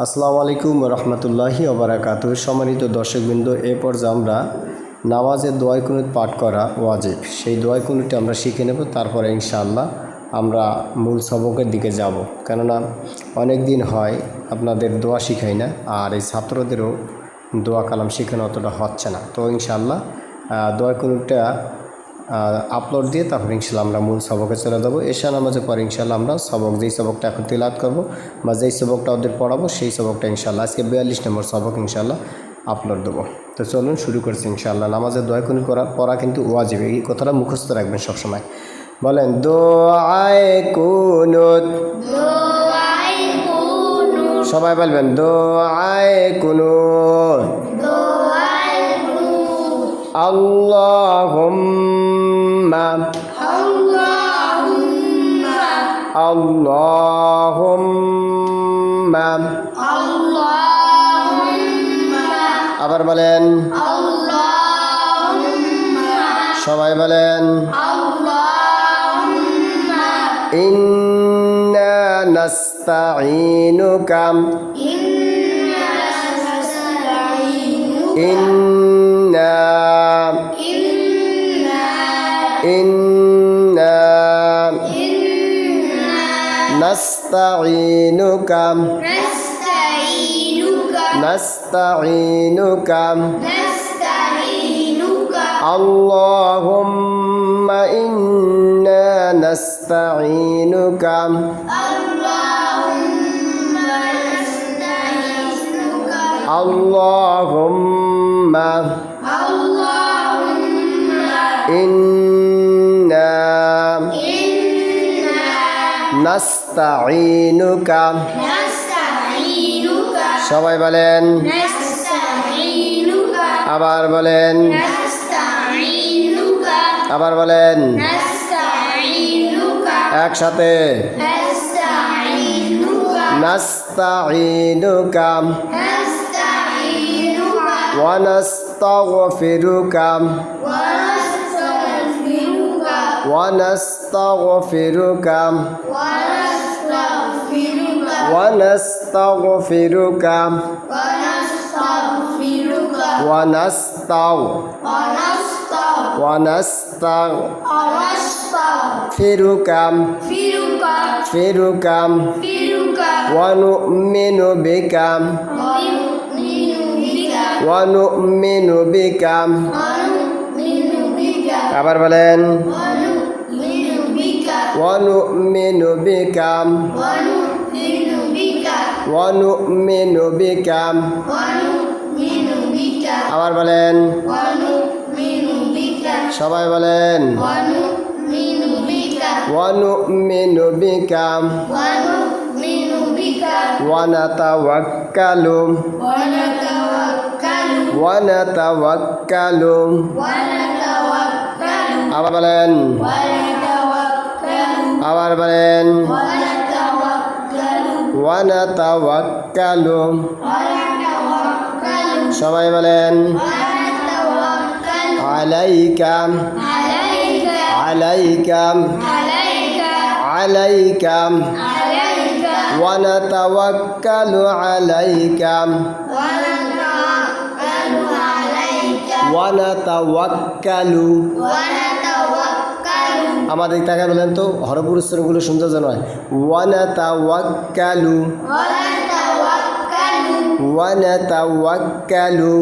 আসসালামু আলাইকুম রহমতুল্লাহি ওবারাকাতুহ। সম্মানিত দর্শকবৃন্দ, এ পর্যায়ে আমরা নামাজের দোয়া কুনুত পাঠ করা ওয়াজিব, সেই দোয়া কুনুতটি আমরা শিখে নেব। তারপরে ইনশাআল্লাহ আমরা মূল সবকের দিকে যাব। কেননা অনেক দিন হয় আপনাদের দোয়া শিখাই না, আর এই ছাত্রদেরও দোয়া কালাম শেখানো অতটা হচ্ছে না। তো ইনশাআল্লাহ দোয়া কুনুতটা আপলোড দিয়ে তারপর ইনশাল্লাহ আমরা মূল সবকে চলে যাবো। এশা নামাজের পর ইনশাল্লাহ আমরা সবক, যেই সবকটা এখন তিলাওয়াত করবো বা যেই সবকটা ওদের পড়াবো সেই সবকটা ইনশাল্লাহ আজকে 42 নম্বর সবক ইনশাল্লাহ আপলোড দেবো। তো চলুন শুরু করছি ইনশাল্লাহ। নামাজের দোয়া কুনুত পড়া কিন্তু ওয়াজিব, এই কথাটা মুখস্থ রাখবেন সবসময়। বলেন দোয়ায়ে কুনুত, সবাই বলবেন দোয়ায়ে কুনুত। আল্লাহুম্মা আল্লাহুম্মা, আবার বলেন সবাই বলেন ইন্না নাস্তাঈনুকা ইন্না নাস্তাঈনুকা আল্লাহুম্মা ইন্না নাস্তাঈনুকা আল্লাহুম্মা ইন্না নাস্তাঈনুকা, সবাই বলেন আবার বলেন আবার বলেন একসাথে নাস্তাঈনুকা ওয়া নাস্তাগফিরুকা ওয়া নাস্তাগফিরুকা ওয়া নাস্তাগফিরুকা ওয়া নাস্তাগফিরুকা ওয়া নু'মিনু বিকা ওয়া নু'মিনু বিকা, আবার বলেন ওয়া নু'মিনু বিকা ওয়া নু'মিনু বিকা, আবার বলেন সবাই বলেন ওয়া নু'মিনু বিকা ওয়া নাতাওয়াক্কালু ওয়া নাতাওয়াক্কালু, আবার বলেন আবার বলেন ওয়া নাতাওয়াক্কালু, সবাই বলেন আলাইকা আলাইকা আলাইকা ওয়া নাতাওয়াক্কালু আলাইকা ওয়া নাতাওয়াক্কালু, আমাদের টাকা বলেন তো হরফ উচ্চারণগুলো সুন্দর যেন হয়। ওয়া নাতাওয়াক্কালু ওয়া নাতাওয়াক্কালু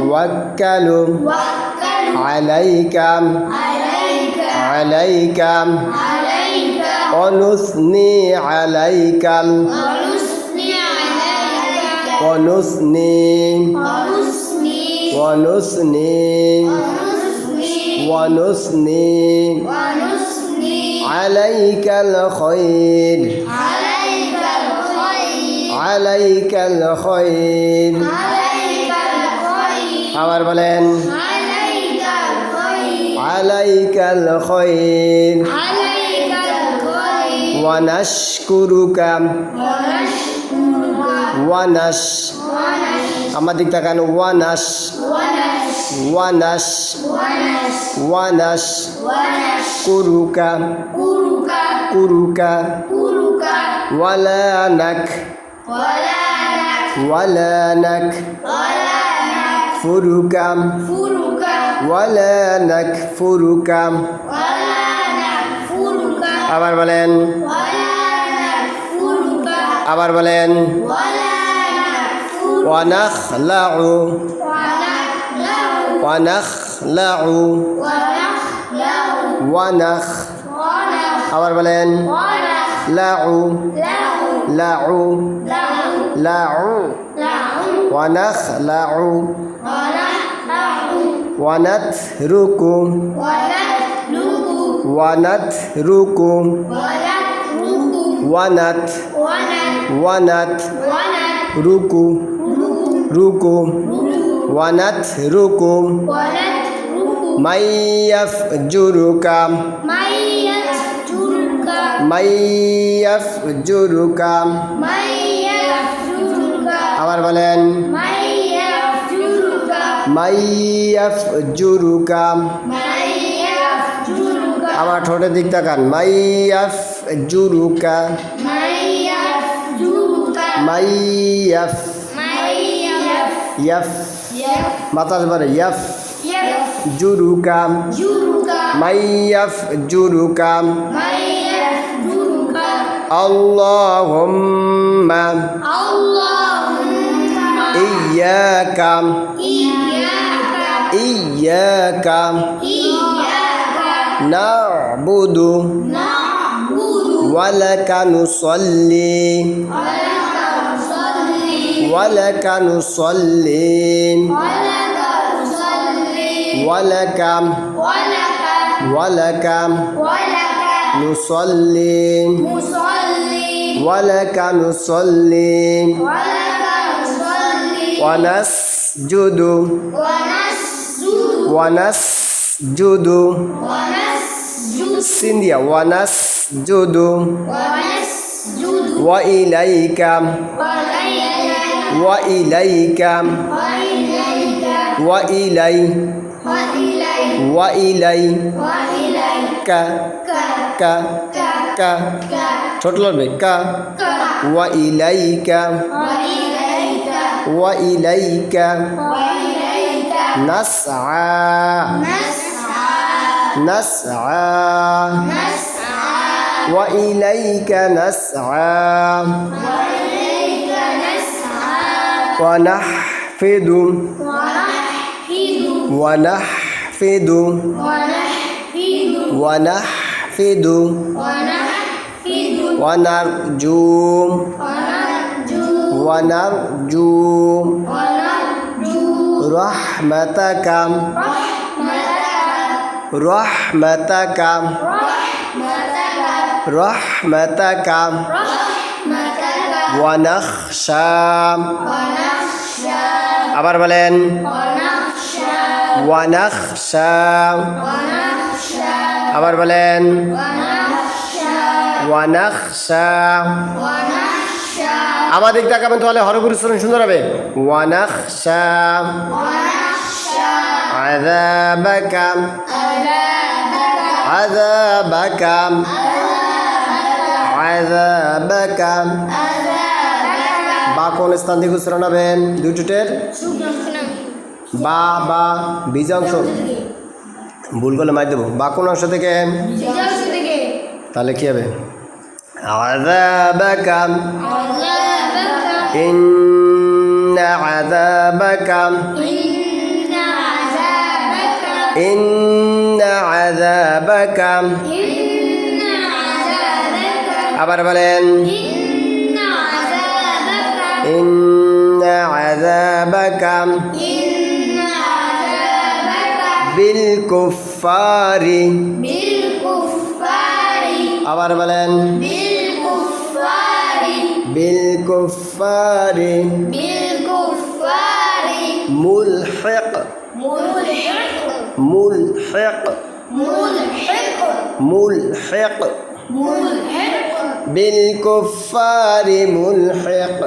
ওয়াক্কালু আলাইকা আলাইকা অনুসনি আলাইকাল অনুসনি অনুসনি অনুসনি আলাইকাল খায়র আলাইকাল খায়র, আবার বলেন আলাইকাল খায়র ওয়া নাশকুরুকা ওয়া নাশ, আমার দিক তাকানো ওয়া নাশ ওয়ানাস কুরুকা কুরুকা ولانك ولانك فرك ولا نكفرك আবার বলেন আবার বলেন ونخلع ونخلع ونخ আবার বলেন লাউ লাউ লাউ ونخلع ونترك ونترك ونترك ركو ونترك من يفجرك من يفجرك আবার বলেন من يفجرك আমার ঠোঁটের দিক তাকান من يفجرك من يف يف মাথা ধরে يف جرك من يفجرك اللهم إياك إياك نعبد ولك نصلي ولك نصلي ولك ولك نصلي ولك نصلي ونسجد ونسجد سنديا ونسجد وإليك وإليك وإلي وإليك ك ك ছোট লড়বে ক وإليك وإليك نسعى نسعى وإليك نسعى ونحفظ ونحفظ ونحفظ ونرجو ونرجو رحمتك رحمتك رحمتك ونخشى আবার বলেন ونخشى আবার বলেন ونخشى আমার দিক তাকাবেন তাহলে হরফের উচ্চারণ সুন্দর হবে ونخشى عذابك عذابك عذابك বা কোন স্থান থেকে উচ্চারণ হবেন দুটোটের বা বা বীজ অংশ ভুল করলে মার দেবো বা কোন অংশ থেকে তাহলে কি হবে عذابك إن عذابك إن عذابك আবার বলেন إن عذابك بالكفار আবার বলেন بالكفار ملحق ملحق ملحق بالكفار ملحق